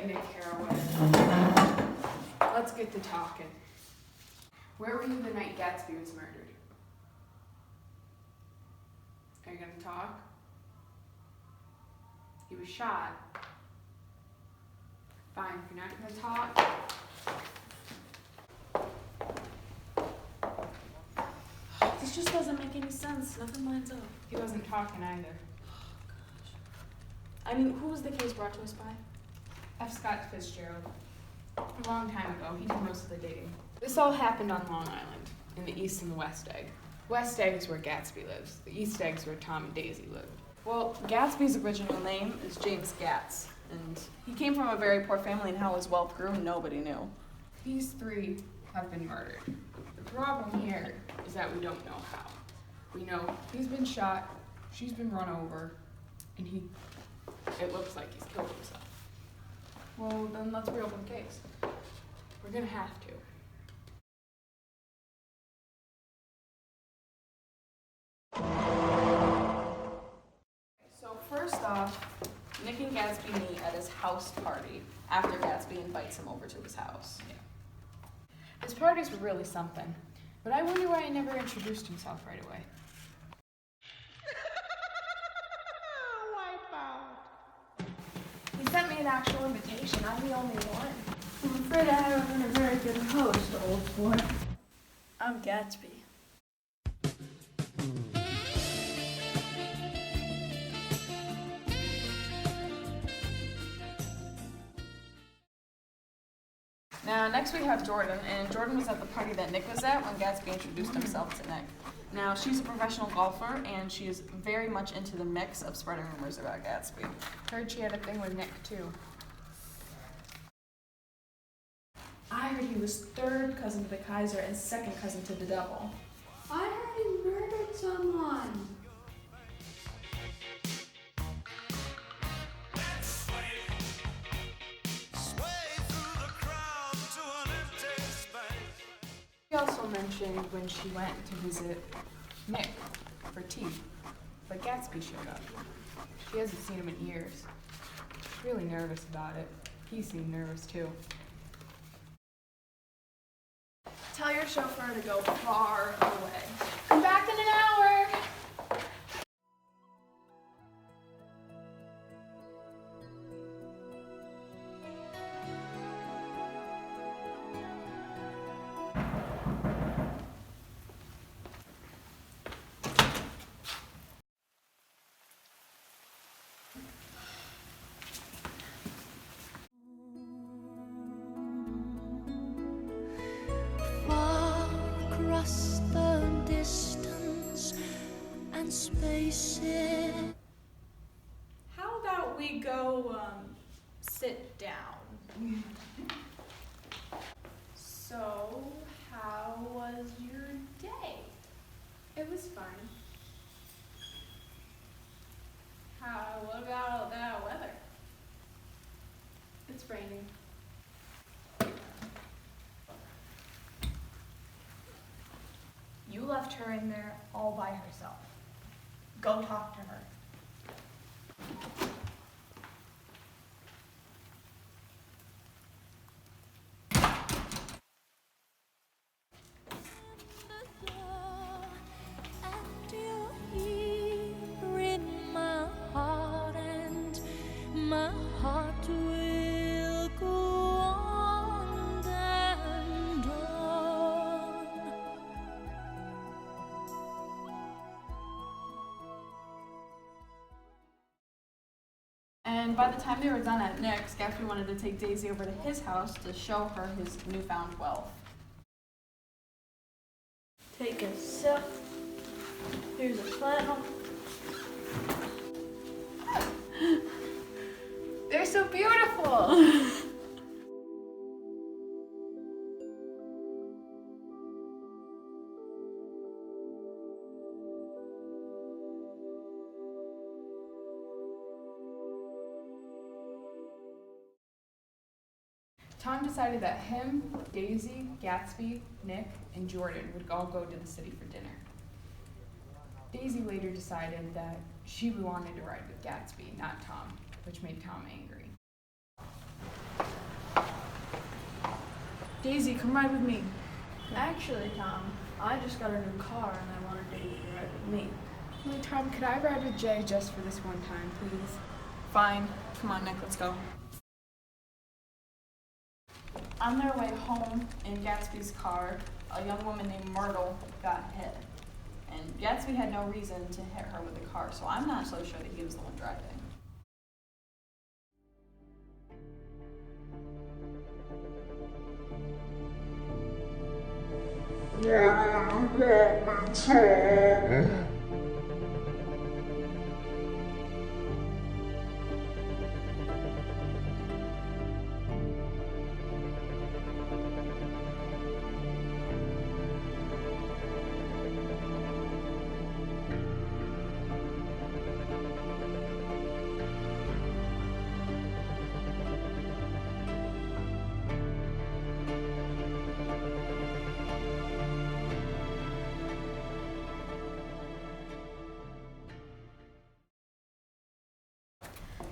Nick Carraway. Let's get to talking. Where were you the night Gatsby was murdered? Are you gonna talk? He was shot. Fine, if you're not gonna talk. This just doesn't make any sense. Nothing lines up. He wasn't talking either. I mean, who was the case brought to us by? F. Scott Fitzgerald. A long time ago, he did most of the digging. This all happened on Long Island, in the East and the West Egg. West Egg is where Gatsby lives. The East Egg is where Tom and Daisy lived. Well, Gatsby's original name is James Gatz, and he came from a very poor family, and how his wealth grew, nobody knew. These three have been murdered. The problem here is that we don't know how. We know he's been shot, she's been run over, and it looks like he's killed himself. Well, then let's reopen the case. We're gonna have to. So first off, Nick and Gatsby meet at his house party after Gatsby invites him over to his house. Yeah. His parties were really something, but I wonder why he never introduced himself right away. He sent me an actual invitation. I'm the only one. I'm afraid I haven't been a very good host, old boy. I'm Gatsby. Now, next we have Jordan, and Jordan was at the party that Nick was at when Gatsby introduced himself to Nick. Now, she's a professional golfer, and she is very much into the mix of spreading rumors about Gatsby. Heard she had a thing with Nick, too. I heard he was third cousin to the Kaiser and second cousin to the devil. I heard he murdered someone. She also mentioned when she went to visit Nick for tea, but Gatsby showed up. She hasn't seen him in years. She's really nervous about it. He seemed nervous too. Tell your chauffeur to go far away. Come back in an hour! Across the distance and spaces. How about we go, sit down? So, how was your day? It was fun. What about that weather? It's raining. You left her in there all by herself. Go talk to her. And you're here in my heart, and my heart will go on and on. And by the time they were done at Nick's, Gatsby wanted to take Daisy over to his house to show her his newfound wealth. Take a sip. Here's a flannel. They're so beautiful! Tom decided that him, Daisy, Gatsby, Nick, and Jordan would all go to the city for dinner. Daisy later decided that she wanted to ride with Gatsby, not Tom, which made Tom angry. Daisy, come ride with me. Actually, Tom, I just got a new car and I wanted Daisy to ride with me. Hey, Tom, could I ride with Jay just for this one time, please? Fine. Come on, Nick, let's go. On their way home in Gatsby's car, a young woman named Myrtle got hit. And Gatsby had no reason to hit her with a car, so I'm not so sure that he was the one driving.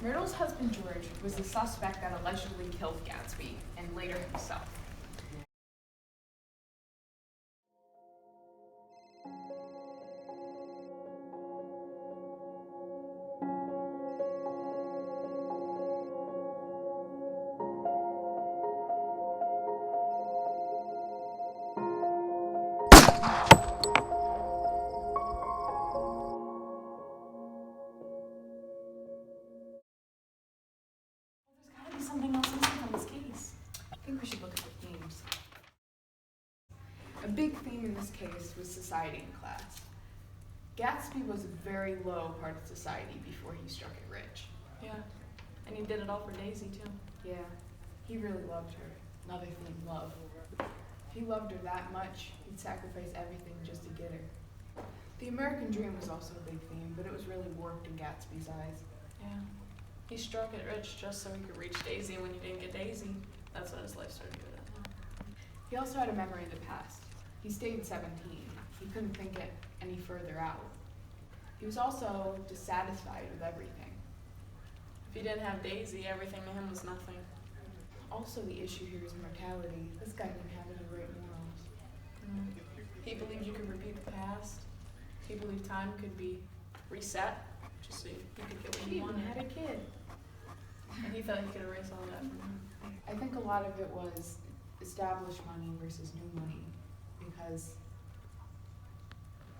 Myrtle's husband George was the suspect that allegedly killed Gatsby, and later himself. There's gotta be something else missing from this case. I think we should look at the themes. A big theme in this case was society and class. Gatsby was a very low part of society before he struck it rich. Yeah. And he did it all for Daisy, too. Yeah, he really loved her. Another thing, love. If he loved her that much, he'd sacrifice everything just to get her. The American dream was also a big theme, but it was really warped in Gatsby's eyes. Yeah. He struck it rich just so he could reach Daisy, and when he didn't get Daisy, that's when his life started to go downhill. He also had a memory of the past. He stayed 17. He couldn't think it any further out. He was also dissatisfied with everything. If he didn't have Daisy, everything to him was nothing. Also, the issue here is mortality. This guy didn't have any right morals. He believed you could repeat the past. He believed time could be reset, just so you could get what He you even wanted. had a kid. And he thought he could erase all that from him. I think a lot of it was established money versus new money, because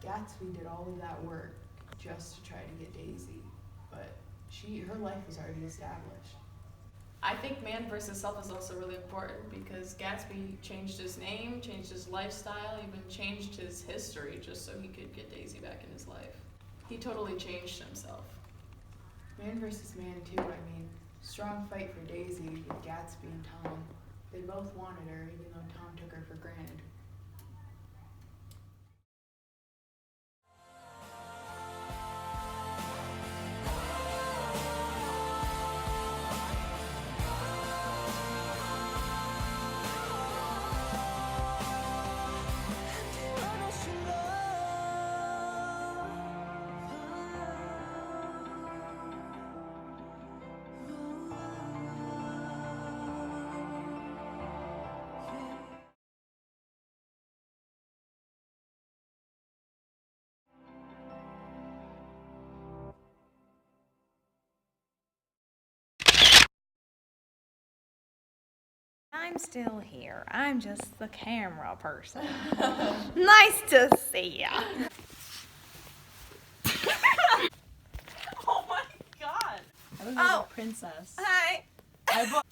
Gatsby did all of that work just to try to get Daisy, but her life was already established. I think man versus self is also really important because Gatsby changed his name, changed his lifestyle, even changed his history just so he could get Daisy back in his life. He totally changed himself. Man versus man too, I mean, strong fight for Daisy with Gatsby and Tom. They both wanted her, even though Tom took her for granted. I'm still here. I'm just the camera person. Nice to see ya. Oh my god! I was Oh. a princess. Hi. I can't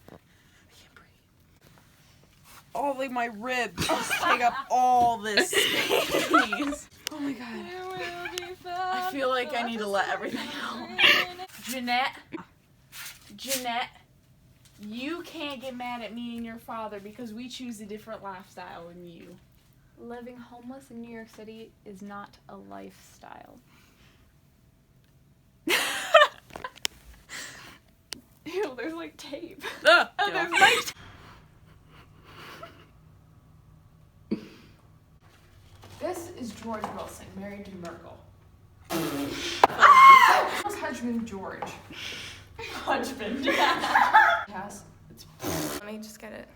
breathe. Only my ribs just take up all this space. Oh my god. I feel like I need to let everything out. Jeanette, you can't get mad at me and your father because we choose a different lifestyle than you. Living homeless in New York City is not a lifestyle. Ew, there's like tape. Oh, There's like This is George Wilson, married to Merkel. Merkel's husband, George. husband. Yes, it's let me just get it.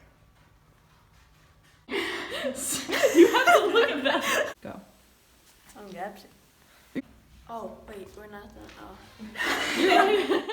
You have to look at that. Go. I'm Gatsby. Oh, wait, we're not done. Oh. You're right.